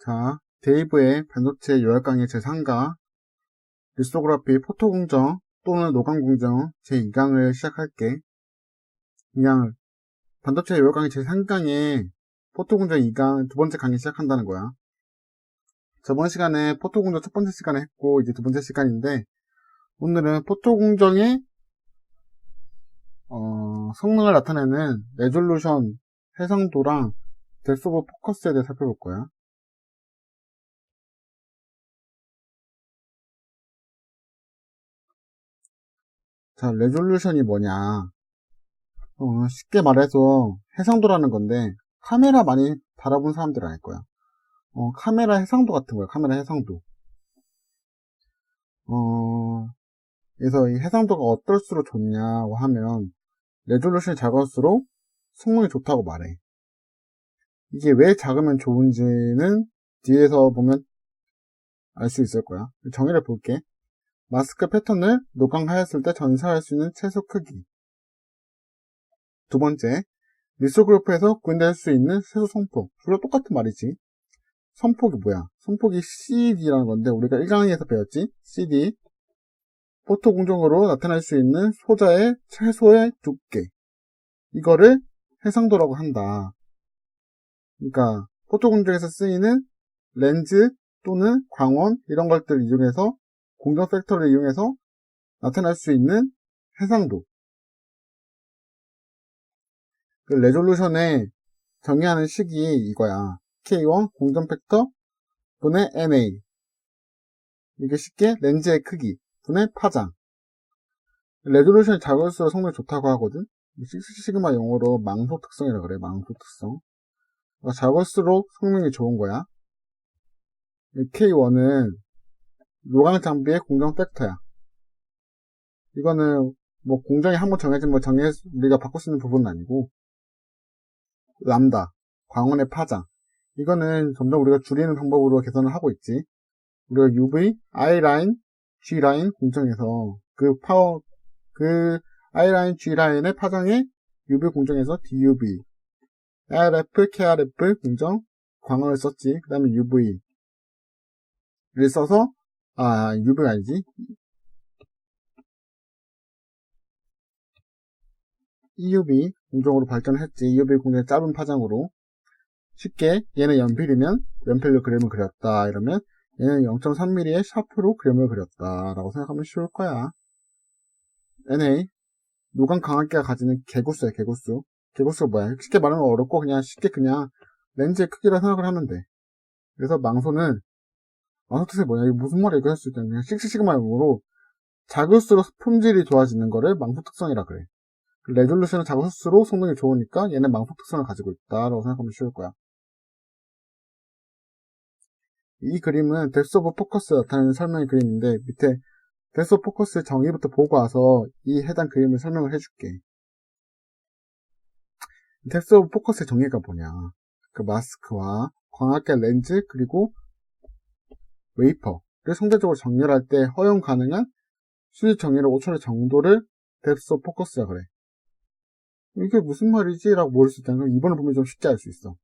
자, 데이브의 반도체 요약 강의 제3과 리소그라피 포토공정 또는 노광공정 제2강을 시작할게. 그냥 반도체 요약 강의 제3강에 포토공정 2강 두 번째 강의 시작한다는 거야. 저번 시간에 포토공정 첫 번째 시간에 했고 이제 두 번째 시간인데 오늘은 포토공정의 성능을 나타내는 레졸루션 해상도랑 뎁스 오브 포커스에 대해 살펴볼 거야. 자, 레졸루션이 뭐냐. 쉽게 말해서 해상도라는 건데 카메라 많이 달아본 사람들은 알 거야. 카메라 해상도 같은 거야. 카메라 해상도. 그래서 이 해상도가 어떨수록 좋냐고 하면 레졸루션이 작을수록 성능이 좋다고 말해. 이게 왜 작으면 좋은지는 뒤에서 보면 알 수 있을 거야. 정의를 볼게. 마스크 패턴을 노광하였을 때 전사할 수 있는 최소 크기. 두 번째, 리소그래프에서 구현될 수 있는 최소 선폭. 둘 다 똑같은 말이지. 선폭이 뭐야? 선폭이 CD라는 건데 우리가 1강에서 배웠지? CD. 포토 공정으로 나타날 수 있는 소자의 최소의 두께. 이거를 해상도라고 한다. 그러니까 포토 공정에서 쓰이는 렌즈 또는 광원 이런 것들을 이용해서 공정 팩터를 이용해서 나타날 수 있는 해상도. 그 레졸루션에 정의하는 식이 이거야. K1 공정 팩터 분의 NA. 이게 쉽게 렌즈의 크기 분의 파장. 레졸루션이 작을수록 성능이 좋다고 하거든. 식스시그마 용어로 망소 특성이라 그래. 망소 특성. 작을수록 성능이 좋은 거야. K1은 노광 장비의 공정 팩터야. 이거는 뭐 공정이 한번 정해진 우리가 바꿀 수 있는 부분은 아니고, 람다 광원의 파장. 이거는 점점 우리가 줄이는 방법으로 개선을 하고 있지. 우리가 UV, I라인, G라인 공정에서 그 I라인, G라인의 파장에 UV 공정에서 DUV, RF, KRF 공정 광원을 썼지. 그 다음에 UV를 써서 UV가 아니지. EUV 공정으로 발전을 했지. EUV 공정의 짧은 파장으로. 쉽게 얘는 연필이면 연필로 그림을 그렸다 이러면 얘는 0.3mm의 샤프로 그림을 그렸다 라고 생각하면 쉬울 거야. NA 노광 광학기가 가지는 개구수야. 개구수가 뭐야? 쉽게 말하면 어렵고 그냥 렌즈의 크기라 생각을 하면 돼. 그래서 망소는 뜻이 뭐냐? 이게 무슨 말이야? 이거 할 수 있다는 그냥 식시시그마용으로 작을수록 품질이 좋아지는 거를 망소 특성이라 그래. 레졸루션은 작을수록 성능이 좋으니까 얘는 망소 특성을 가지고 있다라고 생각하면 쉬울 거야. 이 그림은 뎁스 오브 포커스 나타내는 설명의 그림인데 밑에 뎁스 오브 포커스의 정의부터 보고 와서 이 해당 그림을 설명을 해줄게. 뎁스 오브 포커스의 정의가 뭐냐? 그 마스크와 광학계 렌즈 그리고 웨이퍼를 상대적으로 정렬할 때 허용 가능한 수직 정렬의 5초의 정도를 뎁스 오브 포커스라 그래. 이게 무슨 말이지? 라고 모를 수 있다는 걸 이번에 보면 좀 쉽게 알 수 있어.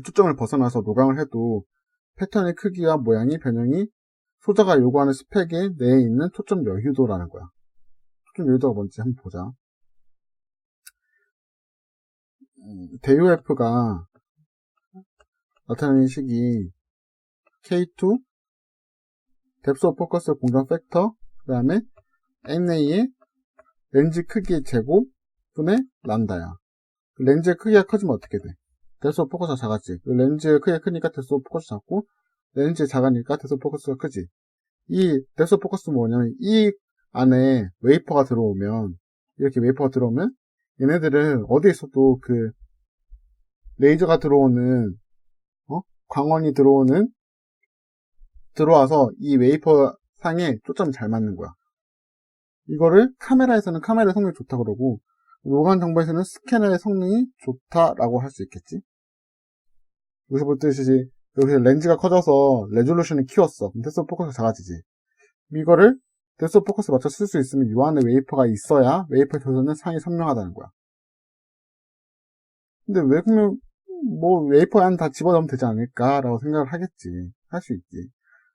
초점을 벗어나서 노광을 해도 패턴의 크기와 모양이 변형이 소자가 요구하는 스펙 내에 있는 초점 여유도라는 거야. 초점 여유도가 뭔지 한번 보자. DUF가 나타내는 식이 K2 뎁스 오브 포커스 공정 팩터 그 다음에 NA의 렌즈 크기의 제곱 분의 람다야. 렌즈의 크기가 커지면 어떻게 돼? 뎁스 오브 포커스가 작았지. 렌즈의 크기가 크니까 뎁스 오브 포커스 작고 렌즈가 작으니까 뎁스 오브 포커스가 크지. 이 뎁스 오브 포커스는 뭐냐면 이 안에 웨이퍼가 들어오면 이렇게 웨이퍼가 들어오면 얘네들은 어디에 있어도 그 레이저가 들어오는 광원이 들어와서 이 웨이퍼 상에 초점이 잘 맞는 거야. 이거를 카메라에서는 카메라 성능이 좋다 그러고 노광 정보에서는 스캐너의 성능이 좋다라고 할 수 있겠지. 여기서 보듯이 여기서 렌즈가 커져서 레졸루션을 키웠어. 뎁스 오브 포커스가 작아지지. 이거를 뎁스 오브 포커스에 맞춰 쓸 수 있으면 이 안에 웨이퍼가 있어야 웨이퍼에 조선은 상이 선명하다는 거야. 근데 왜 그러면 뭐 웨이퍼 안 다 집어넣으면 되지 않을까라고 생각을 하겠지. 할 수 있지.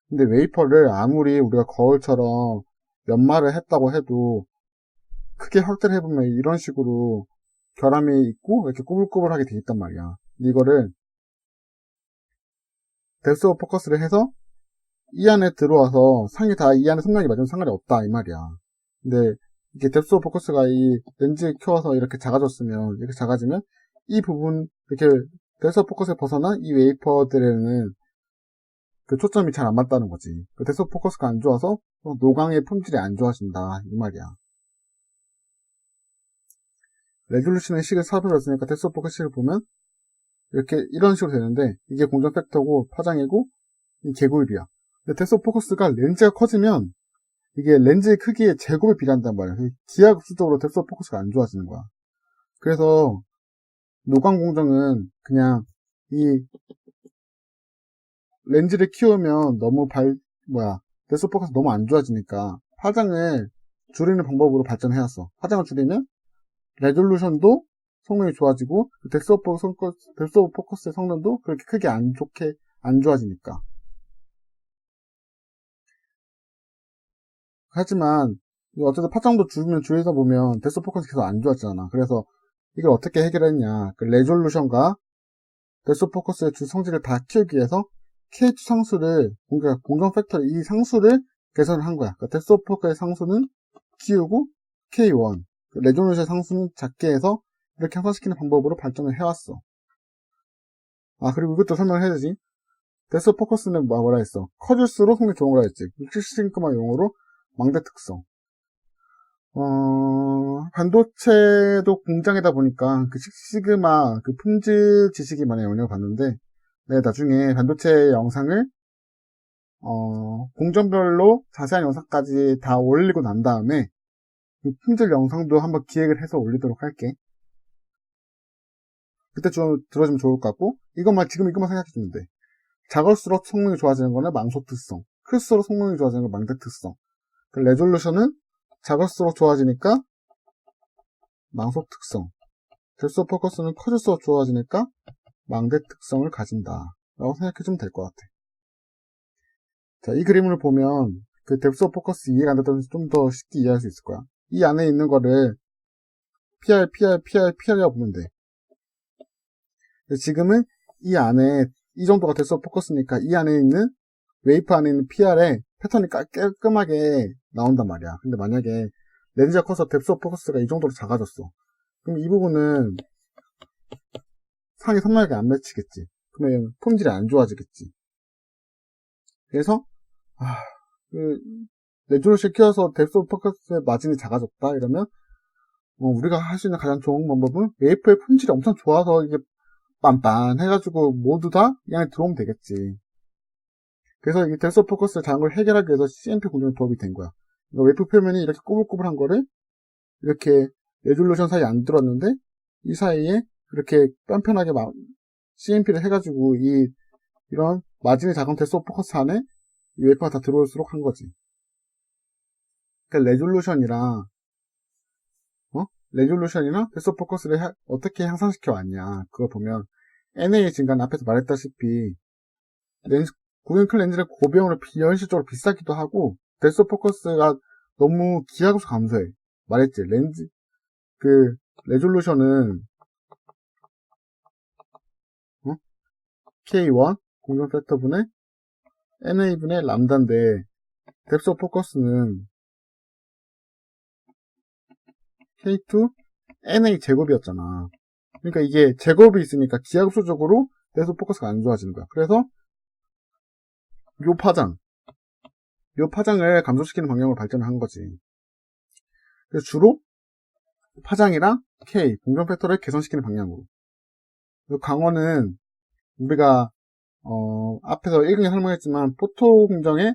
근데 웨이퍼를 아무리 우리가 거울처럼 연마를 했다고 해도 크게 확대를 해보면 이런 식으로 결함이 있고 이렇게 꾸불꾸불하게 돼 있단 말이야. 이거를 뎁스 오브 포커스를 해서 이 안에 들어와서 상이 다 이 안에 선명하게 맞으면 상관이 없다 이 말이야. 근데 이게 뎁스 오브 포커스가 이 렌즈에 켜서 이렇게 작아졌으면 이렇게 작아지면 이 부분 이렇게 뎁스 오브 포커스에 벗어난 이 웨이퍼들에는 그 초점이 잘 안 맞다는 거지. 그 뎁스 오브 포커스가 안 좋아서 노광의 품질이 안 좋아진다 이 말이야. 레졸루션의 식을 살펴봤으니까 뎁스 오브 포커스 식을 보면 이렇게 이런 식으로 되는데 이게 공정 팩터고 파장이고 이 제곱이야. 근데 뎁스 오브 포커스가 렌즈가 커지면 이게 렌즈의 크기에 제곱에 비례한단 말이야. 기하급수적으로 뎁스 오브 포커스가 안 좋아지는 거야. 그래서 노광 공정은 그냥 이 렌즈를 키우면 너무 뎁스 오브 포커스 너무 안 좋아지니까 파장을 줄이는 방법으로 발전해왔어. 파장을 줄이면 레졸루션도 성능이 좋아지고 뎁스 오브 포커스의 성능도 그렇게 크게 안 좋아지니까. 하지만 어쨌든 파장도 줄이다 보면 뎁스 오브 포커스 계속 안 좋아지잖아. 그래서 이걸 어떻게 해결했냐. 그 레졸루션과 뎁스 오브 포커스의 주 성질을 다 키우기 위해서 K2 상수를, 그러니까 공정 팩터 이 상수를 개선을 한 거야. 그러니까 뎁스 오브 포커스의 상수는 키우고 K1, 그 레졸루션 상수는 작게 해서 이렇게 향상시키는 방법으로 발전을 해왔어. 아, 그리고 이것도 설명을 해야지. 뎁스 오브 포커스는 뭐라 했어? 커질수록 성능이 좋은 거라 했지. 6시그마 용어로 망대 특성. 반도체도 공장이다 보니까 그 식시그마 그 품질 지식이 많이 영향을 받는데, 네, 나중에 반도체 영상을 공정별로 자세한 영상까지 다 올리고 난 다음에 그 품질 영상도 한번 기획을 해서 올리도록 할게. 그때 좀 들어주면 좋을 것 같고, 지금 이것만 생각해 주면 돼. 작을수록 성능이 좋아지는 거는 망속 특성, 클수록 성능이 좋아지는 건 망대 특성. 그 레졸루션은 작을수록 좋아지니까 망속 특성, 뎁스 오브 포커스는 커질수록 좋아지니까 망대 특성을 가진다 라고 생각해주면 될 것 같아. 자, 이 그림을 보면 그 뎁스 오브 포커스 이해가 안 됐다면 좀 더 쉽게 이해할 수 있을 거야. 이 안에 있는 거를 PR이라고 보면 돼. 지금은 이 안에 이 정도가 뎁스 오브 포커스니까 이 안에 있는 웨이프 안에 있는 PR에 패턴이 깔끔하게 나온단 말이야. 근데 만약에 렌즈가 커서 뎁스 오브 포커스가 이 정도로 작아졌어. 그럼 이 부분은 상이 선명하게 안 맺히겠지. 그러면 품질이 안 좋아지겠지. 그래서 레졸루션 키워서 뎁스 오브 포커스의 마진이 작아졌다 이러면 우리가 할 수 있는 가장 좋은 방법은 웨이프의 품질이 엄청 좋아서 이게 빤빤해가지고 모두 다 이 안에 들어오면 되겠지. 그래서 이 뎁스 오브 포커스의 작은 걸 해결하기 위해서 CMP 공정이 도움이 된 거야. 그러니까 웨이프 표면이 이렇게 꼬불꼬불한 거를 이렇게 레졸루션 사이에 안 들었는데 이 사이에 이렇게 빤편하게 CMP를 해가지고 이런 마진이 작은 뎁스 오브 포커스 안에 이 웨이퍼가 다 들어올수록 한 거지. 그러니까 레졸루션이나 뎁스 오브 포커스를 어떻게 향상시켜 왔냐. 그걸 보면 NA 증가는 앞에서 말했다시피 고경클 렌즈를 고비용으로 비현실적으로 비싸기도 하고 뎁스 오브 포커스가 너무 기하급수 감소해. 말했지. 레졸루션은 K1 공정 팩터분의 NA분의 람다인데 뎁스 오브 포커스는 K2 NA 제곱이었잖아. 그러니까 이게 제곱이 있으니까 기하급수적으로 뎁스 오브 포커스가 안 좋아지는 거야. 그래서 요 파장을 감소시키는 방향으로 발전을 한 거지. 그래서 주로 파장이랑 K, 공정 팩터를 개선시키는 방향으로. 그래서 광원은 우리가 앞에서 1강에 설명했지만 포토 공정의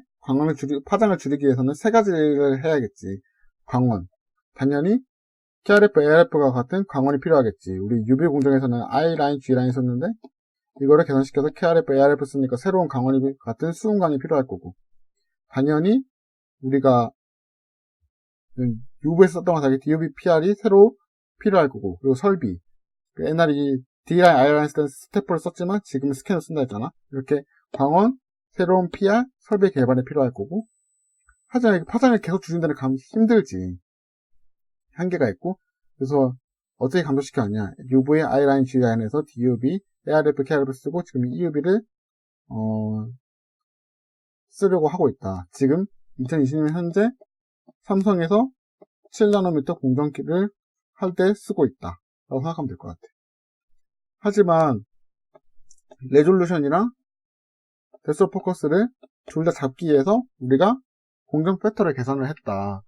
파장을 줄이기 위해서는 세 가지를 해야겠지. 광원, 당연히 KRF, ARF가 같은 광원이 필요하겠지. 우리 UV 공정에서는 I라인, G라인 썼는데 이거를 개선시켜서 KRF, ARF 쓰니까 새로운 광원이 같은 수은광이 필요할 거고, 당연히 우리가 UV에서 썼던 거와 달리 DUV PR이 새로 필요할 거고, 그리고 설비, NR이 D랑 I랑 했을 때 스태퍼를 썼지만 지금은 스캔을 쓴다 했잖아. 이렇게 광원, 새로운 PR, 설비 개발이 필요할 거고, 하지만 파장을 계속 줄인 데는 힘들지. 한계가 있고, 그래서 어떻게 감소시켰냐. UV, I라인, G라인에서 DUV, ARF, KRF 쓰고 지금 EUV를 쓰려고 하고 있다. 지금 2020년 현재 삼성에서 7나노미터 공정기를 할 때 쓰고 있다 라고 생각하면 될 것 같아. 하지만 레졸루션이랑 데스 오브 포커스를 둘 다 잡기 위해서 우리가 공정 팩터를 계산을 했다.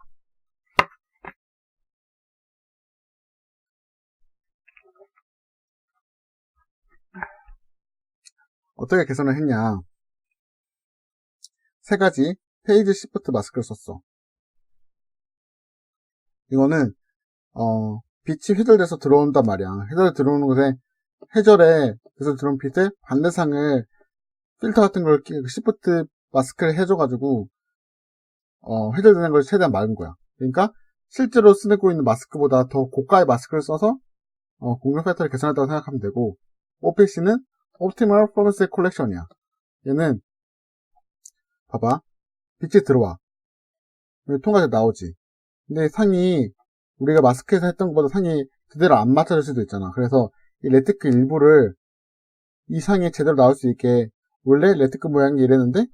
어떻게 계산을 했냐. 세 가지 페이지 시프트 마스크를 썼어. 이거는 빛이 회절돼서 들어온단 말이야. 회절에 들어오는 곳에 그래서 들어온 빛의 반대상을 필터 같은 걸 시프트 마스크를 해줘가지고 회절되는 걸 최대한 막은 거야. 그러니까 실제로 쓰고 있는 마스크보다 더 고가의 마스크를 써서 공정 팩터를 계산했다고 생각하면 되고, OPC는 Optimal Focus Collection이야. 얘는 봐봐, 빛이 들어와 통과돼서 나오지. 근데 상이 우리가 마스크에서 했던 것보다 상이 그대로 안 맞춰질 수도 있잖아. 그래서 이 레티클 일부를 이 상이 제대로 나올 수 있게, 원래 레티클 모양이 이랬는데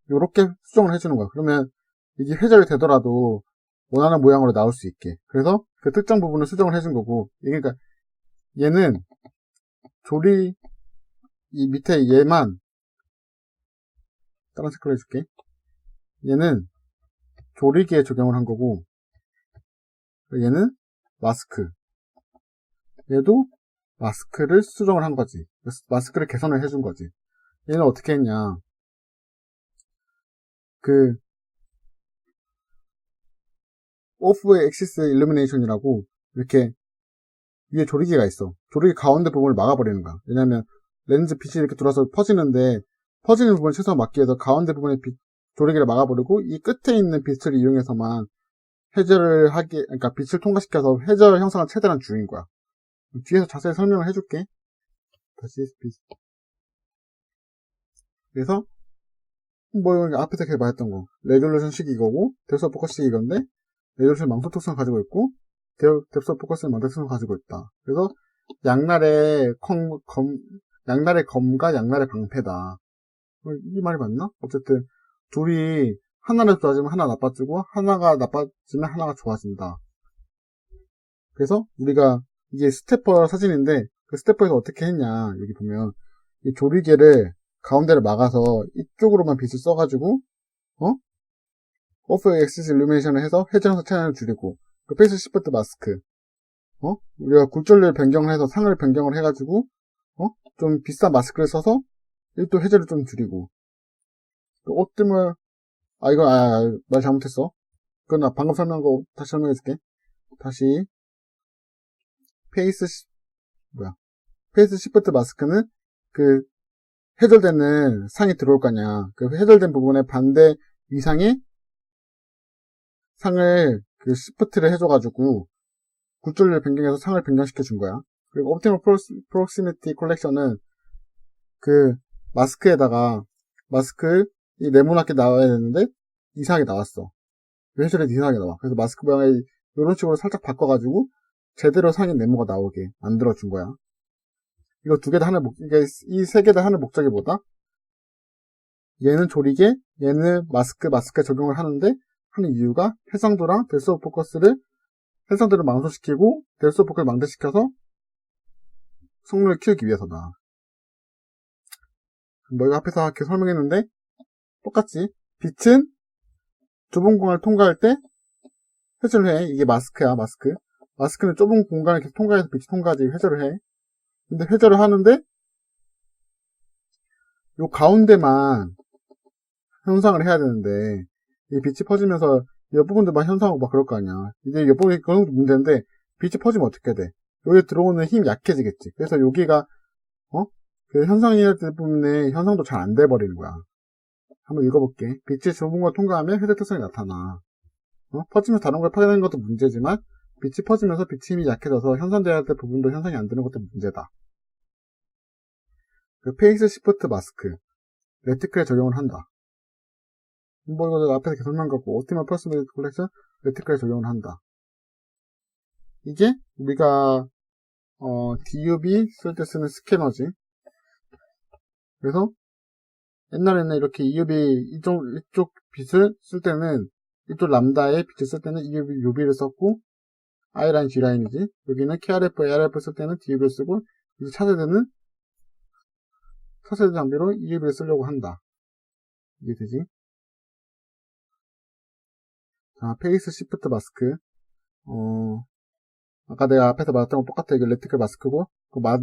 이렇게 수정을 해주는 거야. 그러면 이게 회절이 되더라도 원하는 모양으로 나올 수 있게. 그래서 그 특정 부분을 수정을 해준 거고, 그러니까 얘는 이 밑에 얘만 다른 색깔로 해줄게. 얘는 조리기에 적용을 한 거고, 얘는 마스크. 얘도 마스크를 수정을 한 거지. 마스크를 개선을 해준 거지. 얘는 어떻게 했냐. 오프 엑시스 일루미네이션이라고 이렇게 위에 조리기가 있어. 조리기 가운데 부분을 막아버리는 거야. 왜냐면 렌즈 빛이 이렇게 들어와서 퍼지는 부분을 최소한 막기 위해서 가운데 부분에 조리기를 막아버리고 이 끝에 있는 빛을 이용해서만 그러니까 빛을 통과시켜서 회절 형상을 최대한 줄인 거야. 뒤에서 자세히 설명을 해줄게. 다시 그래서 앞에서 개발했던 거 레졸루션식이 이거고 뎁스 오브 포커스식이 이건데, 레졸루션 망토 특성을 가지고 있고 뎁스 오브 포커스는 망토 특성을 가지고 있다. 그래서 양날의 검과 양날의 방패다. 이 말이 맞나? 어쨌든 둘이 하나를 좋아지면 하나 나빠지고 하나가 나빠지면 하나가 좋아진다. 그래서 우리가 이게 스태퍼 사진인데 그 스태퍼에서 어떻게 했냐, 여기 보면 이 조리개를 가운데를 막아서 이쪽으로만 빛을 써가지고 오프 엑시스 일루미네이션을 해서 회전해서 채널을 줄이고, 그 페이스 시프트 마스크 우리가 굴절을 변경을 해서 상을 변경을 해가지고 좀 비싼 마스크를 써서 또 회전을 좀 줄이고, 옷 때문에 말 잘못했어. 그건 나 방금 설명한 거 다시 설명해줄게. 다시 페이스 시프트 마스크는 그 회절되는 상이 들어올 거냐. 그 회절된 부분의 반대 위상에 상을 시프트를 해줘가지고 굴절을 변경해서 상을 변경시켜 준 거야. 그리고 옵티멀 프록시미티 컬렉션은 그 마스크에다가 이 네모나게 나와야 되는데 이상하게 나왔어. 회절이 이상하게 나와. 그래서 마스크 모양을 이런 식으로 살짝 바꿔가지고 제대로 상인 네모가 나오게 만들어준 거야. 이거 두 개 다 이 세 개 다 하는 목적이 뭐다? 얘는 조리개, 얘는 마스크에 적용을 하는 이유가 해상도랑 뎁스 오브 포커스를 해상도를 망소시키고 뎁스 오브 포커스를 망대시켜서 성능을 키우기 위해서다. 이거 앞에서 이렇게 설명했는데 똑같지? 빛은 좁은 공간을 통과할 때 회전을 해. 이게 마스크야, 마스크. 마스크는 좁은 공간을 계속 통과해서 빛이 통과하지 회전을 해. 근데 회전을 하는데 요 가운데만 현상을 해야 되는데 이 빛이 퍼지면서 옆 부분들만 현상하고 막 그럴 거 아니야. 이제 옆 부분이 그런 것도 문제인데 빛이 퍼지면 어떻게 돼? 여기 들어오는 힘이 약해지겠지. 그래서 여기가 그 현상이될 부분에 현상도 잘 안 돼버리는 거야. 한번 읽어볼게. 빛이 좁은 걸 통과하면 회전 특성이 나타나. 퍼지면서 다른 걸 파괴하는 것도 문제지만 빛이 퍼지면서 빛의 힘이 약해져서 현상돼야 될 부분도 현상이 안 되는 것도 문제다. 그 페이스 시프트 마스크, 레티클에 적용을 한다. 뭐 이거 앞에서 계속 설명 갖고 옵티멀 퍼스널 컬렉션 레티클에 적용을 한다. 이게 우리가 DUV 쓸 때 쓰는 스캐너지. 그래서 옛날에는 이렇게 EUV 이쪽 빛을 쓸 때는 이쪽 람다의 빛을 쓸 때는 UV를 썼고 I라인 G라인이지. 여기는 KRF, ARF 쓸 때는 DUV를 쓰고 이제 차세대는 차세대 장비로 EUV를 쓰려고 한다. 이게 되지? 자, 페이스 시프트 마스크. 아까 내가 앞에서 말했던 거 똑같아. 이게 레티클 마스크고,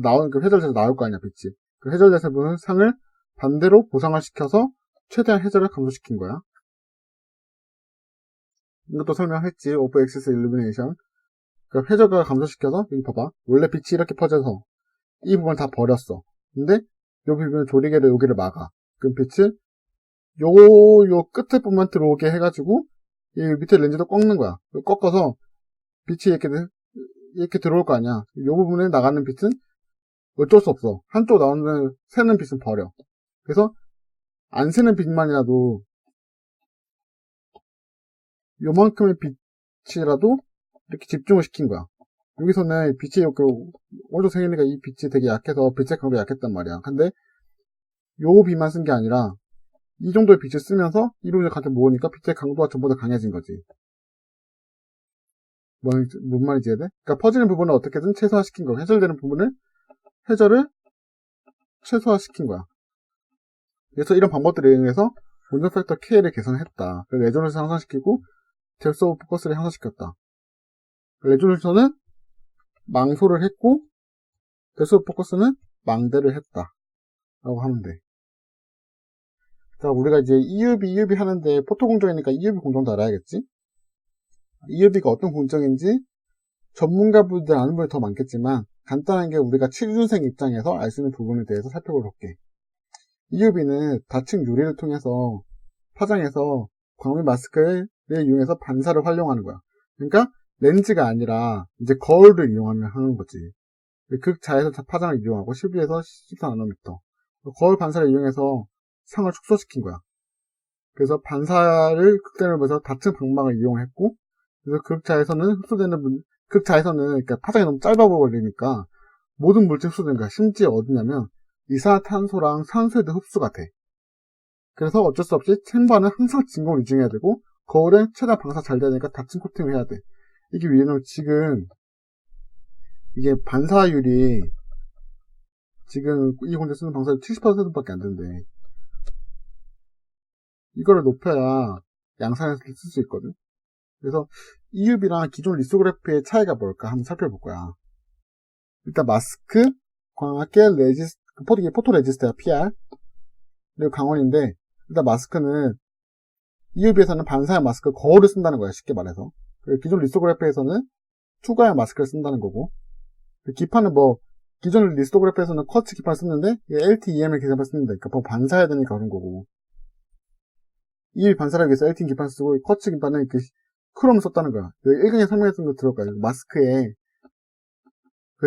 나오는 그 회절돼서 나올 거 아니야, 빛이. 그 회절돼서 보는 상을 반대로 보상을 시켜서 최대한 회절을 감소시킨 거야. 이것도 설명했지. 오프 엑시스 일루미네이션. 그러니까 회절을 감소시켜서, 여기 봐봐. 원래 빛이 이렇게 퍼져서 이 부분을 다 버렸어. 근데 요 부분 조리개로 여기를 막아. 그럼 빛을 요 끝에 부분만 들어오게 해가지고 이 밑에 렌즈도 꺾는 거야. 꺾어서 빛이 이렇게 들어올 거 아니야. 요 부분에 나가는 빛은 어쩔 수 없어. 한쪽 나오는 새는 빛은 버려. 그래서 안 새는 빛만이라도 요만큼의 빛이라도 이렇게 집중을 시킨 거야. 여기서는 빛이 이렇게 오른쪽 생기니까 이 빛이 되게 약해서 빛의 강도가 약했단 말이야. 근데 요 빛만 쓴 게 아니라 이 정도의 빛을 쓰면서 이 부분을 같이 모으니까 빛의 강도가 전부 다 강해진 거지. 뭔 말인지 이해돼? 그러니까 퍼지는 부분을 어떻게든 최소화시킨 거야. 회절되는 부분을 회절을 최소화시킨 거야. 그래서 이런 방법들에 의해서 온전 팩터 K를 개선했다. 레조루션을 향상시키고 뎁스 오브 포커스를 향상시켰다. 레조루션은 망소를 했고 뎁스 오브 포커스는 망대를 했다. 라고 하면 돼. 자, 우리가 이제 EUV 하는데 포토 공정이니까 EUV 공정도 알아야겠지? EUV가 어떤 공정인지 전문가분들 아는 분이 더 많겠지만 간단하게 우리가 취준생 입장에서 알 수 있는 부분에 대해서 살펴볼게. EUV는 다층 유리를 통해서 파장해서 광밀 마스크를 이용해서 반사를 활용하는 거야. 그러니까 렌즈가 아니라 이제 거울을 이용하는 거지. 극자에서 파장을 이용하고 12에서 14나노미터 거울 반사를 이용해서 상을 축소시킨 거야. 그래서 반사를 극대넓혀서 다층 방망을 이용했고, 그래서 극자에서는 그러니까 파장이 너무 짧아 버리니까 모든 물질이 흡수되는 거야. 심지어 어디냐면 이산화탄소랑 산소에도 흡수가 돼. 그래서 어쩔 수 없이 챔버는 항상 진공을 유지해야 되고 거울은 최대한 방사 잘 되니까 다층 코팅을 해야 돼. 이게 왜냐면 지금 이게 반사율이 지금 이 공정 쓰는 방사율 70%밖에 안 된대. 이거를 높여야 양산에서 쓸 수 있거든. 그래서 EUV랑 기존 리소그래피의 차이가 뭘까 한번 살펴볼 거야. 일단 마스크, 광학계 포토 레지스트야 PR 그리고 강원인데 일단 마스크는 EUV에서는 반사형 마스크 거울을 쓴다는 거야. 쉽게 말해서. 기존 리소그래피에서는 투과형 마스크를 쓴다는 거고 기판은 기존 리소그래피에서는 쿼츠 기판을 쓰는데 LTEM을 기판을 쓰는데 그러니까 반사해야 되니까 그런 거고 EUV 반사를 위해서 LTE 기판 쓰고 쿼츠 기판은 크롬을 썼다는 거야. 1강에 설명했던 거 들을 거야. 마스크에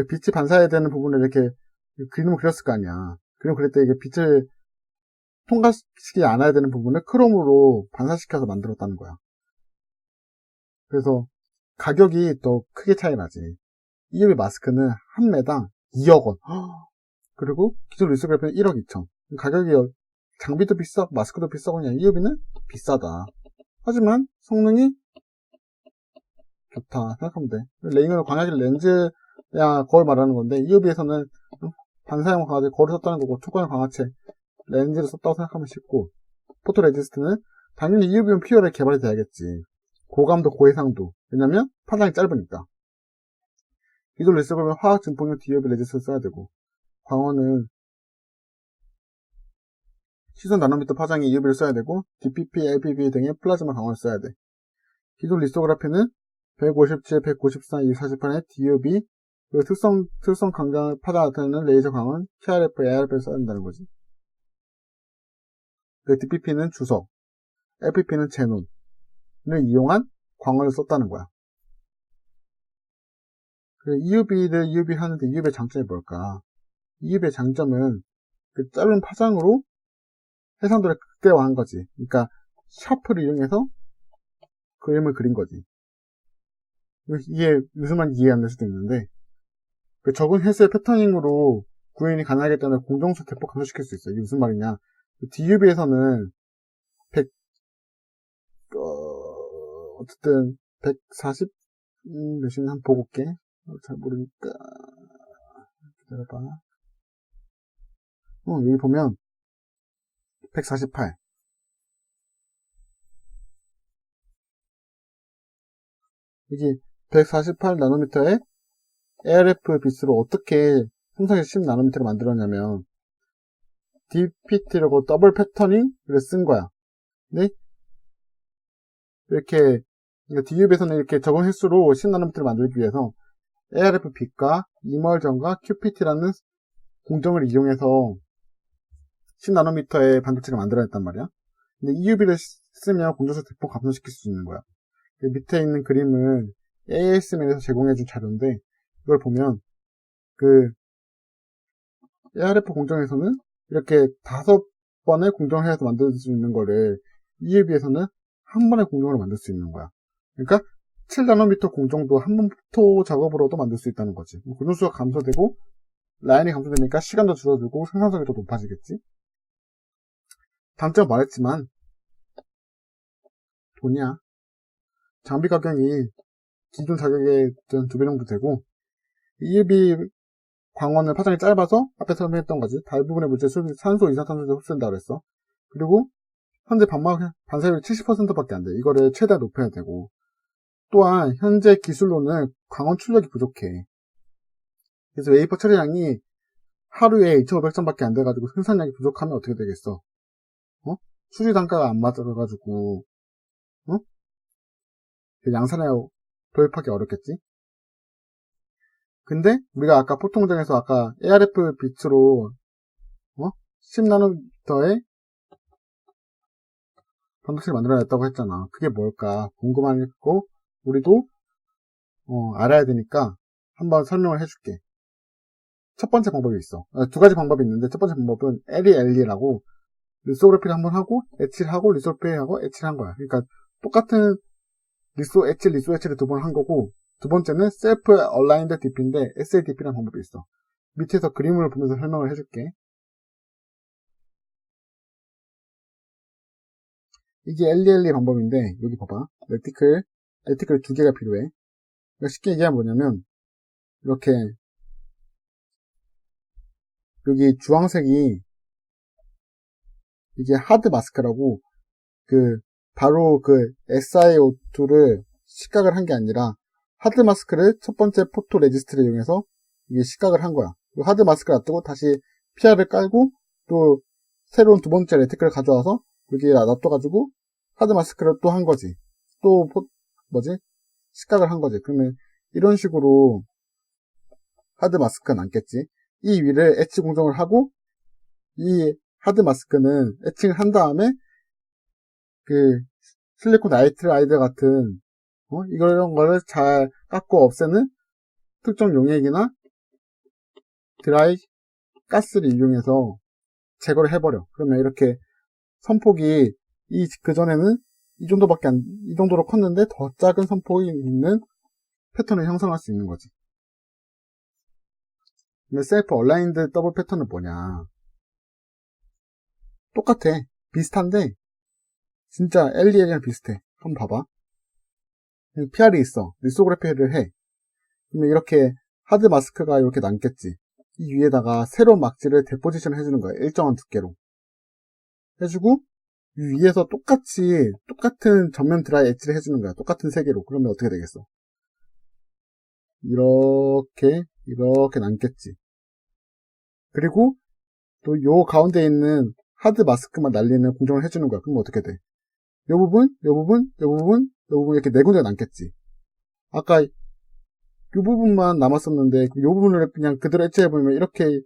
빛이 반사해야 되는 부분을 이렇게 그림을 그렸을 거 아니야. 그릴 때 이게 빛을 통과시키지 않아야 되는 부분을 크롬으로 반사시켜서 만들었다는 거야. 그래서 가격이 더 크게 차이 나지. EUV 마스크는 한 매당 2억 원. 그리고 기존 리소그래피는 1억 2천. 가격이 장비도 비싸고 마스크도 비싸고 그냥 EUV는 비싸다. 하지만 성능이 좋다 생각하면 돼. 이거는 광학일 렌즈야 거울 말하는 건데 EUV에서는 반사형 강화제 거울을 썼다는 거고 초과형 강화체 렌즈를 썼다고 생각하면 쉽고 포토 레지스트는 당연히 EUV는 POR에 개발이 돼야겠지. 고감도 고해상도. 왜냐면 파장이 짧으니까. 기존 리소그래피는 화학 증폭용 DUV 레지스트를 써야 되고 광원은 시선 나노미터 파장의 EUV를 써야 되고 DPP, LPB 등의 플라즈마 강원을 써야 돼. 기존 리소그래피는 157, 194, 248의 DUV 그리고 특성 강장 파장 나타내는 레이저 강원 KRF, ARF를 써야 된다는 거지. DPP는 주석, LPP는 제논을 이용한 광원을 썼다는 거야. EUV 하는데 EUV의 장점이 뭘까? EUV의 장점은 그 짧은 파장으로 해상도를 극대화한 거지. 그러니까 샤프를 이용해서 그림을 그린 거지. 이게 무슨 말인지 이해 안 될 수도 있는데, 그 적은 횟수의 패터닝으로 구현이 가능하기 때문에 공정수 대폭 감소시킬 수 있어. 이게 무슨 말이냐. DUB에서는 100, 어쨌든 140 몇이나 한번 보고 올게. 잘 모르니까 기다려봐. 여기 보면 148. 여기 148 나노미터의 ARF 빛으로 어떻게 생성해서 10 나노미터를 만들었냐면 DPT라고 더블 패터닝을 쓴 거야. 근데 이렇게 DUB에서는 이렇게 적은 횟수로 10 나노미터를 만들기 위해서 ARF 빛과 이멀전과 QPT라는 공정을 이용해서 10 나노미터의 반도체를 만들어냈단 말이야. 근데 EUV를 쓰면 공정수 대폭 감소시킬 수 있는 거야. 밑에 있는 그림은 ASML에서 제공해준 자료인데, 이걸 보면 그 ARF 공정에서는 이렇게 5번의 공정을 해서 만들 수 있는 거를 EUV에서는 한 번의 공정으로 만들 수 있는 거야. 그러니까 7나노미터 공정도 한 번 포토 작업으로도 만들 수 있다는 거지. 공정수가 감소되고 라인이 감소되니까 시간도 줄어들고 생산성이 더 높아지겠지. 단점 말했지만 돈이야. 장비 가격이 기존 자격의 2배 정도 되고, EUV 광원은 파장이 짧아서 앞에 설명했던 거지. 대부분의 물질 산소, 이산화탄소를 흡수한다 그랬어. 그리고 현재 반사율이 70%밖에 안 돼. 이거를 최대한 높여야 되고, 또한 현재 기술로는 광원 출력이 부족해. 그래서 웨이퍼 처리량이 하루에 2,500장밖에 안 돼가지고 생산량이 부족하면 어떻게 되겠어? 수지 단가가 안 맞아가지고 양산에 도입하기 어렵겠지? 근데 우리가 아까 포통정에서 아까 ARF 빛으로 10나노미터의 반도체를 만들어냈다고 했잖아. 그게 뭘까 궁금하고 우리도 알아야 되니까 한번 설명을 해줄게. 첫 번째 방법이 있어. 두 가지 방법이 있는데 첫 번째 방법은 LELE라고 리소그래피를 한번 하고 엣치를 하고 리소그래피하고 엣치를 한 거야. 그러니까 똑같은 리소 엣치를 2번 한 거고, 두 번째는 셀프 얼라인드 DP인데 SADP라는 방법이 있어. 밑에서 그림을 보면서 설명을 해줄게. 이게 LELE 방법인데 여기 봐봐. 레티클 2개가 필요해. 그러니까 쉽게 얘기하면 뭐냐면 이렇게 여기 주황색이 이게 하드 마스크라고 바로 SiO2를 식각을 한 게 아니라 하드 마스크를 첫 번째 포토 레지스트를 이용해서 이게 식각을 한 거야. 하드 마스크를 놔두고 다시 PR을 깔고 또 새로운 두 번째 레티클을 가져와서 여기에 놔둬가지고 하드 마스크를 또 한 거지. 또 식각을 한 거지. 그러면 이런 식으로 하드 마스크가 남겠지. 이 위를 엣치 공정을 하고 이 하드 마스크는 엣칭을 한 다음에 실리콘 나이트라이드 같은 이런 거를 잘 깎고 없애는 특정 용액이나 드라이 가스를 이용해서 제거를 해버려. 그러면 이렇게 선폭이 그전에는 이 정도로 컸는데 더 작은 선폭이 있는 패턴을 형성할 수 있는 거지. 근데 셀프 얼라인드 더블 패턴은 뭐냐? 똑같아. 비슷한데 진짜 LEL이랑 비슷해. 한번 봐봐. PR이 있어. 리소그래피를 해. 그러면 이렇게 하드 마스크가 이렇게 남겠지. 이 위에다가 새로운 막지를 데포지션 해주는 거야. 일정한 두께로. 해주고 이 위에서 똑같은 전면 드라이 엣지를 해주는 거야. 똑같은 세개로. 그러면 어떻게 되겠어? 이렇게 남겠지. 그리고 또 요 가운데 있는 하드 마스크만 날리는 공정을 해주는 거야. 그럼 어떻게 돼? 요 부분 이렇게 네 군데가 남겠지. 아까 이 부분만 남았었는데 요 부분을 그냥 그대로 엣지해보면 이렇게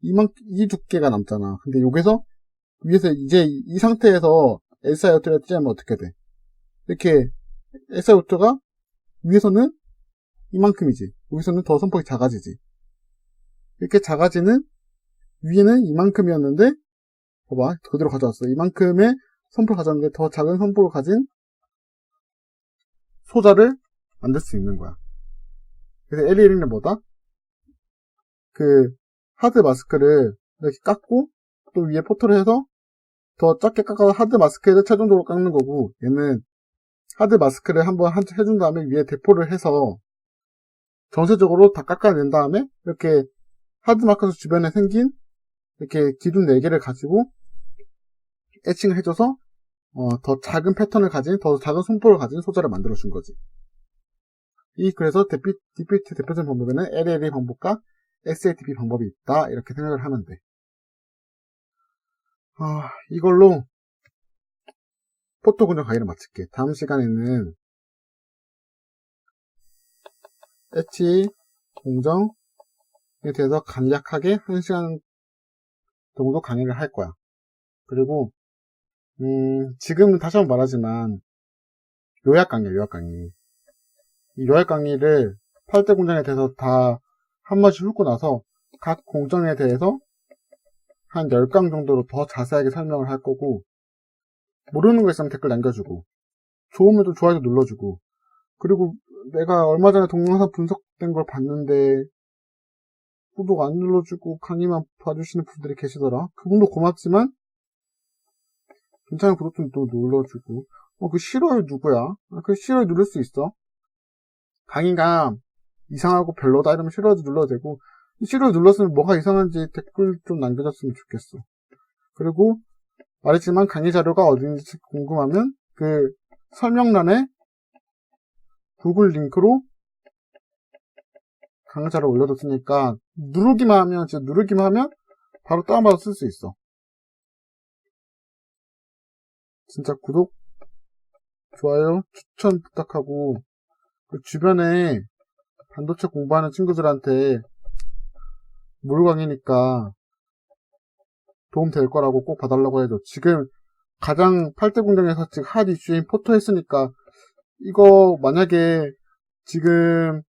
이 두께가 남잖아. 근데 여기서 위에서 이제 이 상태에서 SiO2를 엣지하면 어떻게 돼? 이렇게 SiO2가 위에서는 이만큼이지. 여기서는 더 선폭이 작아지지. 이렇게 작아지는 위에는 이만큼이었는데, 봐봐, 그대로 가져왔어. 이만큼의 선포를 가져왔는데 더 작은 선포를 가진 소자를 만들 수 있는 거야. 그래서 LEL은 뭐다? 그 하드 마스크를 이렇게 깎고 또 위에 포토를 해서 더 작게 깎아서 하드 마스크를 최종적으로 깎는 거고, 얘는 하드 마스크를 한번 해준 다음에 위에 대포를 해서 전체적으로 다 깎아낸 다음에 이렇게 하드 마스크 주변에 생긴 이렇게 기둥 4개를 가지고 애칭을 해줘서 더 작은 패턴을 가진, 더 작은 손포를 가진 소재를 만들어준 거지. 그래서 DPT 대표적인 방법에는 LLE 방법과 SATP 방법이 있다, 이렇게 생각을 하면 돼. 이걸로 포토 공정 강의를 마칠게. 다음 시간에는 엣지 공정에 대해서 간략하게 1시간 정도 강의를 할 거야. 그리고 지금 다시 한번 말하지만 요약 강의야, 요약 강의. 이 요약 강의를 8대 공정에 대해서 다 한 번씩 훑고 나서 각 공정에 대해서 한 10강 정도로 더 자세하게 설명을 할 거고, 모르는 거 있으면 댓글 남겨주고, 좋으면 좀 좋아요 눌러주고, 그리고 내가 얼마 전에 동영상 분석된 걸 봤는데 구독 안 눌러주고 강의만 봐주시는 분들이 계시더라. 그분도 고맙지만 괜찮은 구독 좀 또 눌러주고. 그 싫어요 누구야? 그 싫어요 누를 수 있어. 강의가 이상하고 별로다 이러면 싫어요 눌러도 되고, 싫어요 눌렀으면 뭐가 이상한지 댓글 좀 남겨줬으면 좋겠어. 그리고 말했지만 강의 자료가 어딘지 궁금하면 그 설명란에 구글 링크로 강의 자료 올려뒀으니까 누르기만 하면 바로 다운받아 쓸 수 있어. 진짜 구독, 좋아요, 추천 부탁하고, 그 주변에 반도체 공부하는 친구들한테 무료 강의니까 도움 될 거라고 꼭 봐달라고 해줘. 지금 가장 8대 공정에서 지금 핫 이슈인 포토 했으니까, 이거 만약에 지금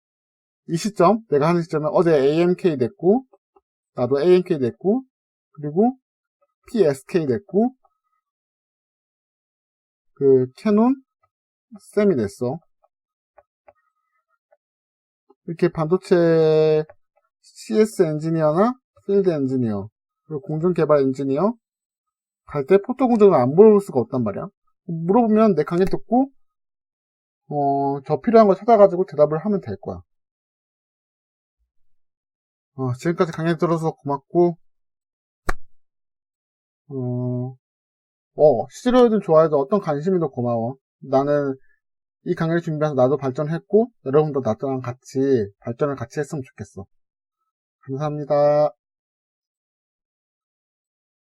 이 시점, 내가 하는 시점에 어제 AMK 냈고, 나도 AMK 냈고, 그리고 PSK 냈고, 그 캐논 쌤이 냈어. 이렇게 반도체 CS 엔지니어나 필드 엔지니어, 그리고 공정개발 엔지니어 갈 때 포토 공정을 안 물어볼 수가 없단 말이야. 물어보면 내 강의 듣고 더 필요한 걸 찾아가지고 대답을 하면 될 거야. 지금까지 강의 들어서 고맙고, 싫어요든 좋아요든 어떤 관심이든 고마워. 나는 이 강의를 준비해서 나도 발전했고, 여러분도 나랑 같이 발전을 같이 했으면 좋겠어. 감사합니다.